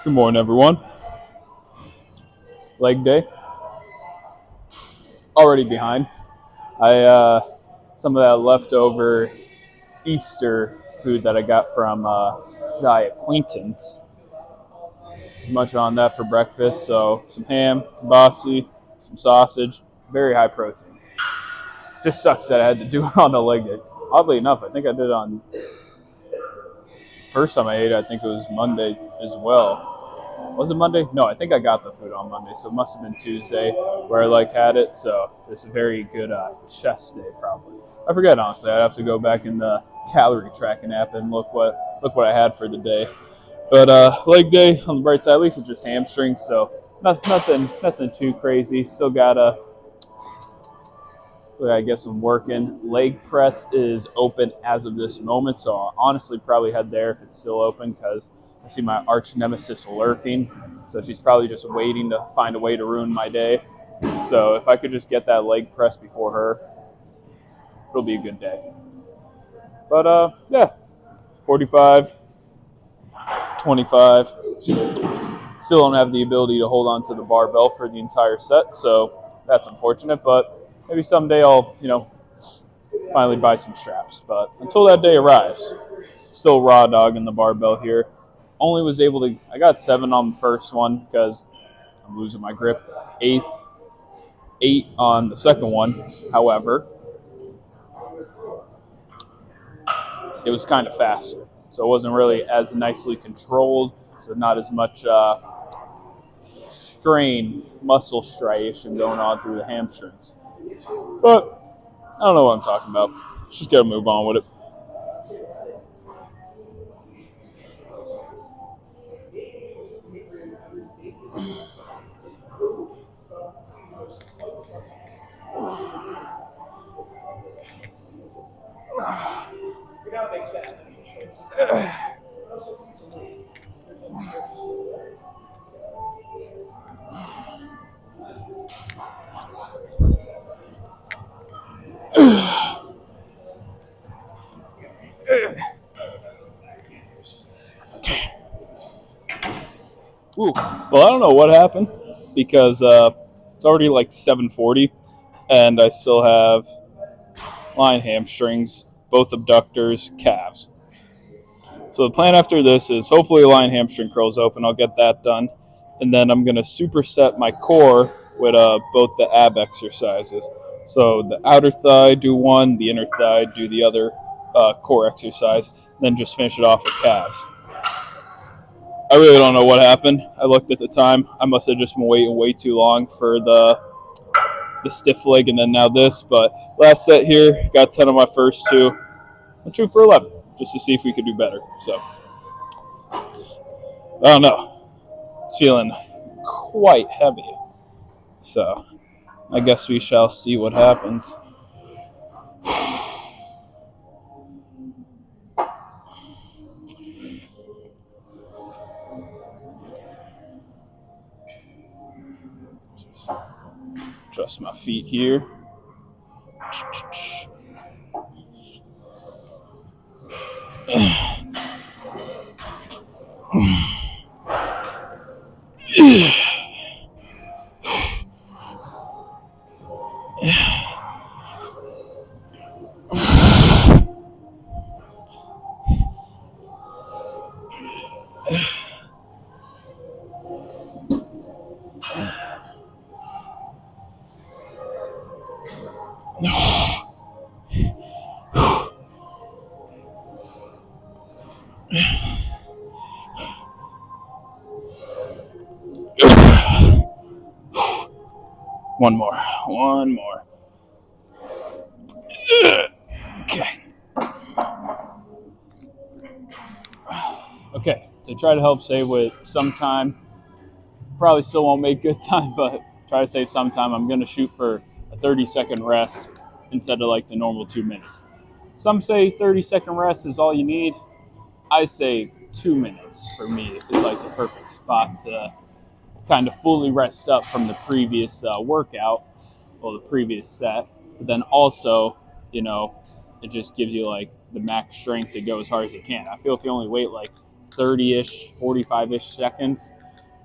Good morning, everyone. Leg day. Already behind. I some of that leftover Easter food that I got from my acquaintance. Much on that for breakfast. So some ham, kibasi, some sausage. Very high protein. Just sucks that I had to do it on a leg day. Oddly enough, I think I did it on first time I ate it. I think it was Monday as well. Was it Monday? No, I think I got the food on Monday, so it must have been Tuesday where I had it. So just a very good chest day, probably. I forget honestly. I'd have to go back in the calorie tracking app and look what I had for the day. But leg day on the bright side, at least it's just hamstrings, so nothing too crazy. Still gotta, I guess I'm working. Leg press is open as of this moment, so I'll honestly probably head there if it's still open because I see my arch nemesis lurking. So she's probably just waiting to find a way to ruin my day. So if I could just get that leg press before her, it'll be a good day. But yeah, 45, 25. Still don't have the ability to hold on to the barbell for the entire set, so that's unfortunate. But maybe someday I'll, finally buy some straps. But until that day arrives, still raw dog in the barbell here. Only was able to, I got 7 on the first one because I'm losing my grip. 8 on the second one. However, it was kind of faster. So it wasn't really as nicely controlled. So not as much strain, muscle striation going on through the hamstrings. But I don't know what I'm talking about. Just got to move on with it. Ooh. Well, I don't know what happened because it's already like 7:40, and I still have lying hamstrings, both abductors, calves. So the plan after this is hopefully lying hamstring curls open. I'll get that done, and then I'm gonna superset my core with both the ab exercises. So the outer thigh do one, the inner thigh do the other core exercise, and then just finish it off with calves. I really don't know what happened. I looked at the time. I must have just been waiting way too long for the stiff leg and then now this. But last set here, got 10 on my first two. I'm shooting for 11 just to see if we could do better. So I don't know. It's feeling quite heavy. So I guess we shall see what happens. Adjust my feet here. One more. One more. Okay. Okay. To try to help save with some time, probably still won't make good time, but try to save some time. I'm going to shoot for a 30-second rest instead of like the normal 2 minutes. Some say 30-second rest is all you need. I say 2 minutes for me is like the perfect spot to kind of fully rest up from the previous workout or the previous set. But then also, it just gives you like the max strength to go as hard as you can. I feel if you only wait like 30-ish, 45-ish seconds,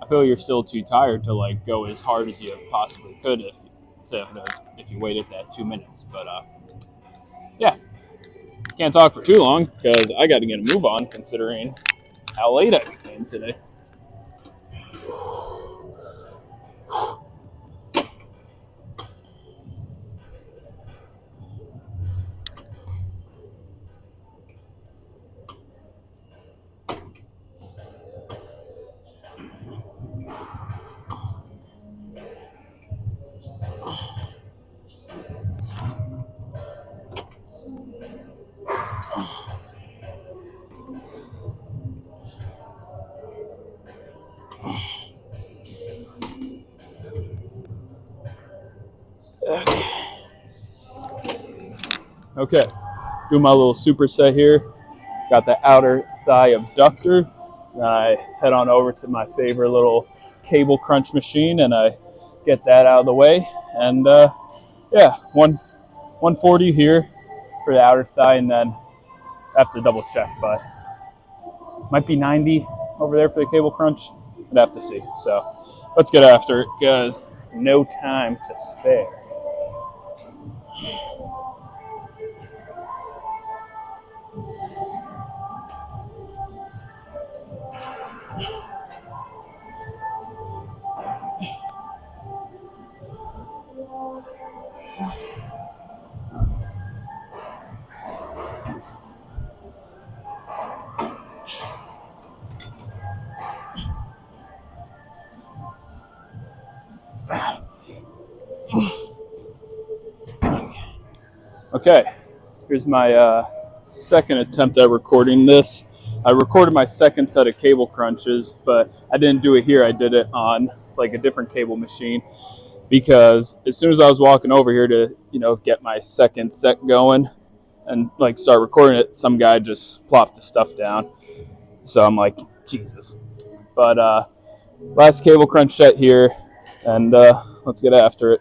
I feel you're still too tired to like go as hard as you possibly could if you waited that 2 minutes. But yeah, can't talk for too long because I got to get a move on considering how late I became today. Okay, do my little superset here. Got the outer thigh abductor. Then I head on over to my favorite little cable crunch machine and I get that out of the way. And yeah, 140 here for the outer thigh, and then I have to double check, but might be 90 over there for the cable crunch. I'd have to see. So let's get after it because no time to spare. Okay, here's my second attempt at recording this. I recorded my second set of cable crunches, but I didn't do it here. I did it on like a different cable machine because as soon as I was walking over here to, get my second set going and like start recording it, some guy just plopped the stuff down. So I'm like, Jesus. But last cable crunch set here, and let's get after it.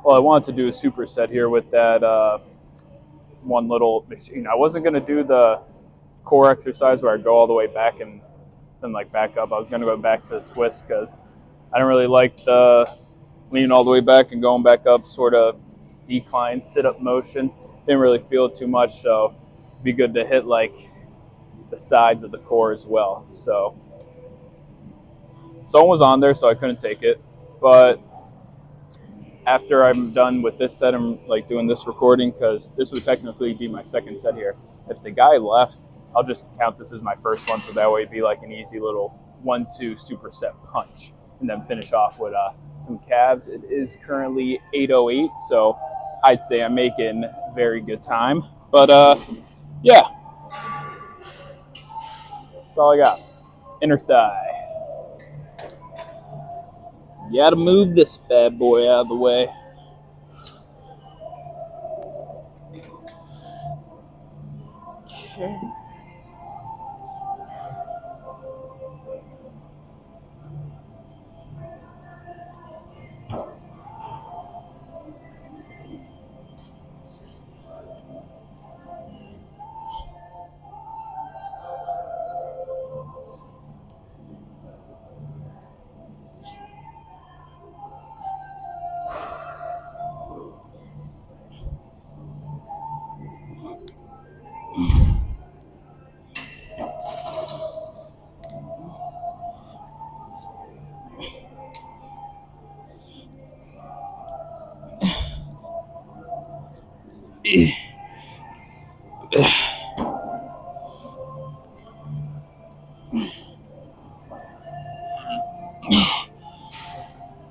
Well, I wanted to do a superset here with that one little machine. I wasn't going to do the core exercise where I go all the way back and then like back up. I was going to go back to the twist because I didn't really like the leaning all the way back and going back up sort of decline sit-up motion. Didn't really feel it too much, so it'd be good to hit like the sides of the core as well. So someone was on there, so I couldn't take it. But after I'm done with this set, I'm like doing this recording because this would technically be my second set here. If the guy left, I'll just count this as my first one, so that way it'd be like an easy little 1-2 superset punch, and then finish off with some calves. It is currently 8:08, so I'd say I'm making very good time. But yeah, that's all I got. Inner thigh. You gotta move this bad boy out of the way. Okay.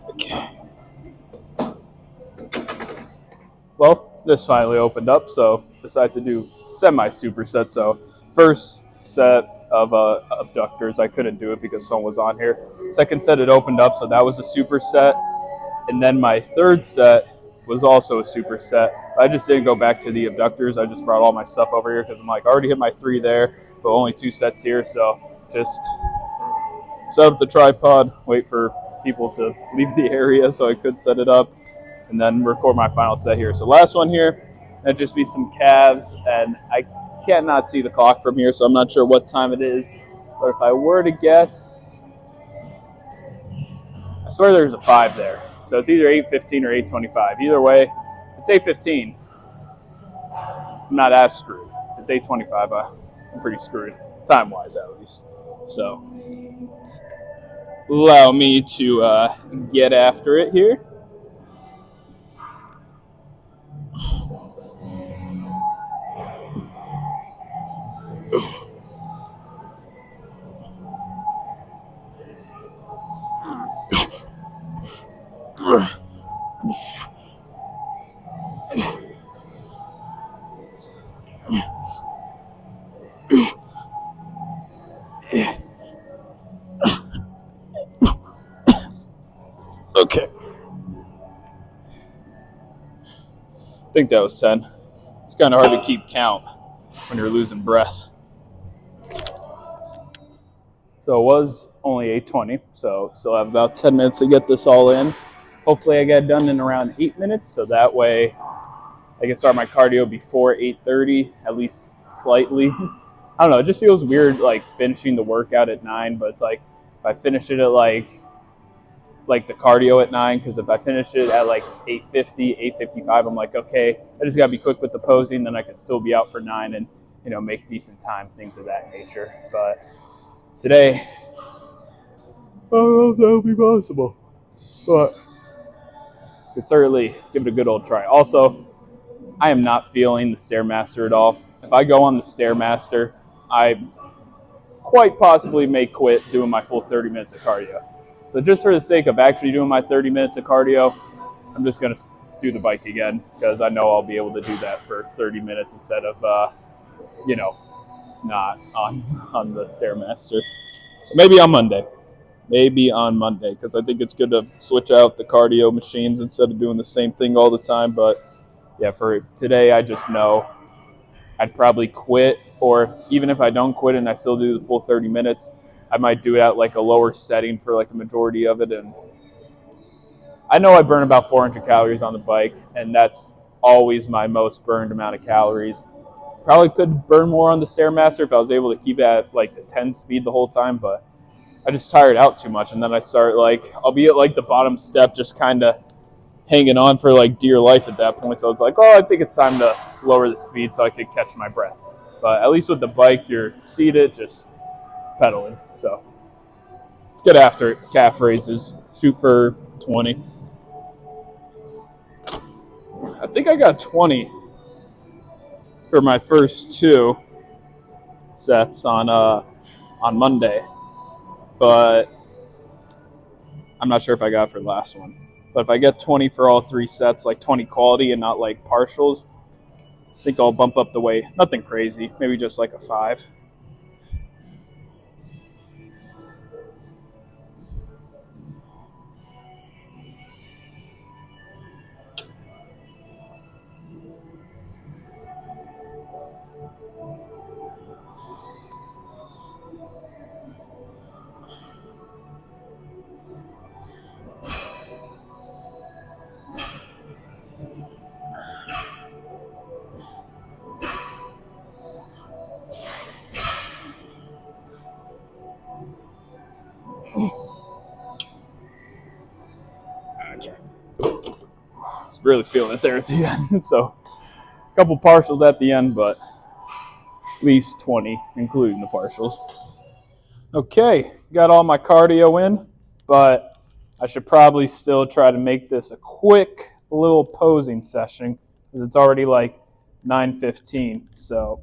Okay. Well, this finally opened up, so decided to do semi-superset. So first set of abductors, I couldn't do it because someone was on here. Second set, it opened up, so that was a superset. And then my third set was also a superset. I just didn't go back to the abductors. I just brought all my stuff over here because I'm like, I already hit my 3 there, but only 2 sets here. So just set up the tripod, wait for people to leave the area so I could set it up, and then record my final set here. So last one here, that'd just be some calves, and I cannot see the clock from here, so I'm not sure what time it is. But if I were to guess, I swear there's a 5 there. So it's either 8:15 or 8:25. Either way, if it's 8:15, I'm not as screwed. If it's 8:25, I'm pretty screwed, time-wise at least. So allow me to get after it here. Okay. I think that was 10. It's kind of hard to keep count when you're losing breath. So it was only 8:20, so still have about 10 minutes to get this all in. Hopefully I get it done in around 8 minutes, so that way I can start my cardio before 8:30, at least slightly. I don't know, it just feels weird like finishing the workout at 9, but it's like if I finish it at like the cardio at 9, because if I finish it at like 8:50, 8:55, I'm like, okay, I just got to be quick with the posing, then I could still be out for 9 and, make decent time, things of that nature. But today, I don't know if that'll be possible, but could certainly give it a good old try. Also, I am not feeling the Stairmaster at all. If I go on the Stairmaster, I quite possibly may quit doing my full 30 minutes of cardio. So just for the sake of actually doing my 30 minutes of cardio, I'm just going to do the bike again because I know I'll be able to do that for 30 minutes instead of, not on the Stairmaster. Maybe on Monday. Because I think it's good to switch out the cardio machines instead of doing the same thing all the time. But yeah, for today, I just know I'd probably quit, or even if I don't quit and I still do the full 30 minutes, I might do it at like a lower setting for like a majority of it. And I know I burn about 400 calories on the bike, and that's always my most burned amount of calories. Probably could burn more on the Stairmaster if I was able to keep it at like the 10 speed the whole time, but I just tired out too much. And then I start I'll be at like the bottom step, just kind of hanging on for like dear life at that point. So it's like, oh, I think it's time to lower the speed so I could catch my breath. But at least with the bike, you're seated, just pedaling. So let's get after it. Calf raises. Shoot for 20. I think I got 20 for my first 2 sets on Monday, but I'm not sure if I got it for the last one. But if I get 20 for all 3 sets, like 20 quality and not like partials, I think I'll bump up the weight. Nothing crazy. Maybe just like a 5. Really feeling it there at the end. So a couple partials at the end, but at least 20, including the partials. Okay, got all my cardio in, but I should probably still try to make this a quick little posing session because it's already like 9:15. So,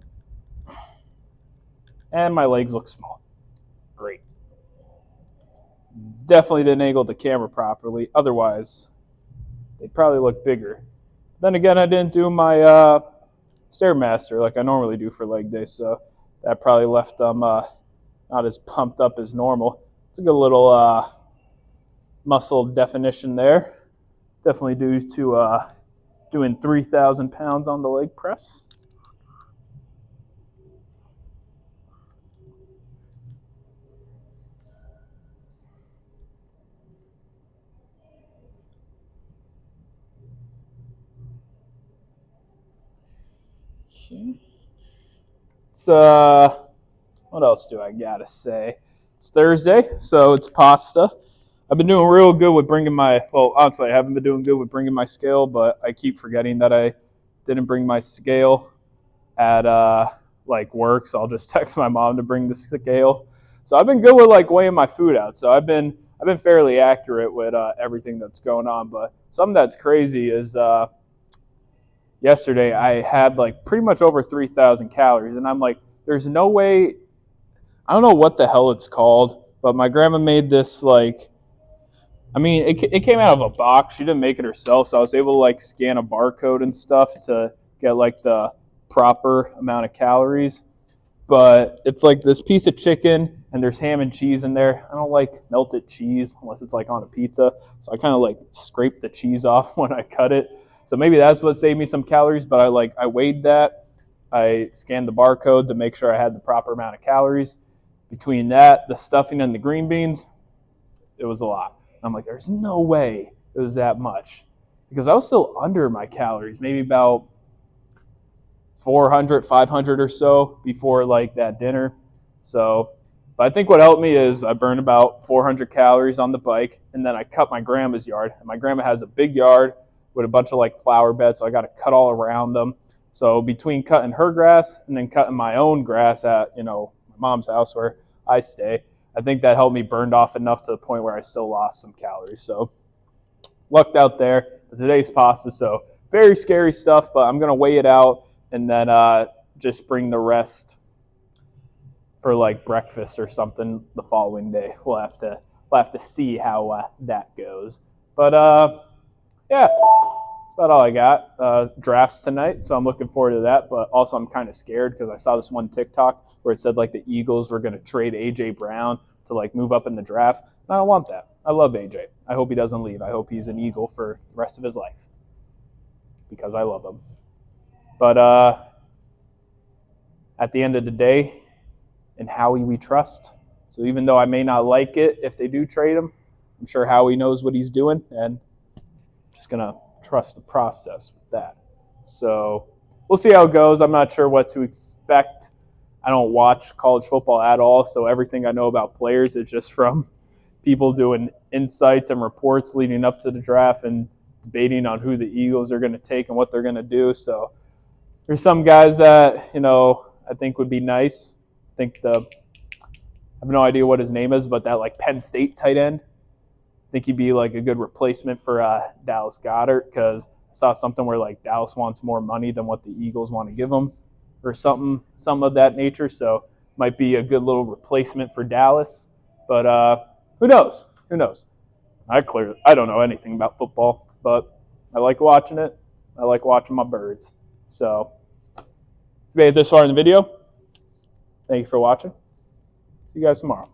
and my legs look small. Great. Definitely didn't angle the camera properly. Otherwise, they probably look bigger. Then again, I didn't do my Stairmaster like I normally do for leg day, so that probably left them not as pumped up as normal. It's a good little muscle definition there. Definitely due to doing 3,000 pounds on the leg press. Okay. It's what else do I gotta say? It's Thursday, so it's pasta. I've been doing real good with bringing my, well, honestly, I haven't been doing good with bringing my scale, but I keep forgetting that I didn't bring my scale at like work, so I'll just text my mom to bring the scale. So I've been good with like weighing my food out. So I've been fairly accurate with everything that's going on. But something that's crazy is yesterday I had like pretty much over 3,000 calories, and I'm like, there's no way. I don't know what the hell it's called, but my grandma made this like. I mean, it came out of a box. She didn't make it herself, so I was able to like scan a barcode and stuff to get like the proper amount of calories. But it's like this piece of chicken and there's ham and cheese in there. I don't like melted cheese unless it's like on a pizza. So I kind of like scrape the cheese off when I cut it. So maybe that's what saved me some calories, but I weighed that. I scanned the barcode to make sure I had the proper amount of calories. Between that, the stuffing and the green beans, it was a lot. I'm like, there's no way it was that much. Because I was still under my calories, maybe about 400, 500 or so before like that dinner. So, but I think what helped me is I burned about 400 calories on the bike, and then I cut my grandma's yard. And my grandma has a big yard with a bunch of like flower beds, so I got to cut all around them. So between cutting her grass and then cutting my own grass at my mom's house where I stay, I think that helped me burn off enough to the point where I still lost some calories. So lucked out there. Today's pasta, so very scary stuff, but I'm gonna weigh it out and then just bring the rest for like breakfast or something the following day. We'll have to see how that goes. But yeah, that's about all I got. Drafts tonight, so I'm looking forward to that. But also, I'm kind of scared because I saw this one TikTok where it said like the Eagles were going to trade AJ Brown to like move up in the draft. And I don't want that. I love AJ. I hope he doesn't leave. I hope he's an Eagle for the rest of his life because I love him. But at the end of the day, in Howie we trust. So even though I may not like it if they do trade him, I'm sure Howie knows what he's doing, and I'm just going to trust the process with that. So we'll see how it goes. I'm not sure what to expect. I don't watch college football at all, so everything I know about players is just from people doing insights and reports leading up to the draft and debating on who the Eagles are going to take and what they're going to do. So there's some guys that, I think would be nice. I have no idea what his name is, but that like Penn State tight end, I think he'd be like a good replacement for Dallas Goedert, because I saw something where like Dallas wants more money than what the Eagles want to give them or something of that nature. So might be a good little replacement for Dallas. But who knows? Who knows? I don't know anything about football, but I like watching it. I like watching my birds. So if you made it this far in the video, thank you for watching. See you guys tomorrow.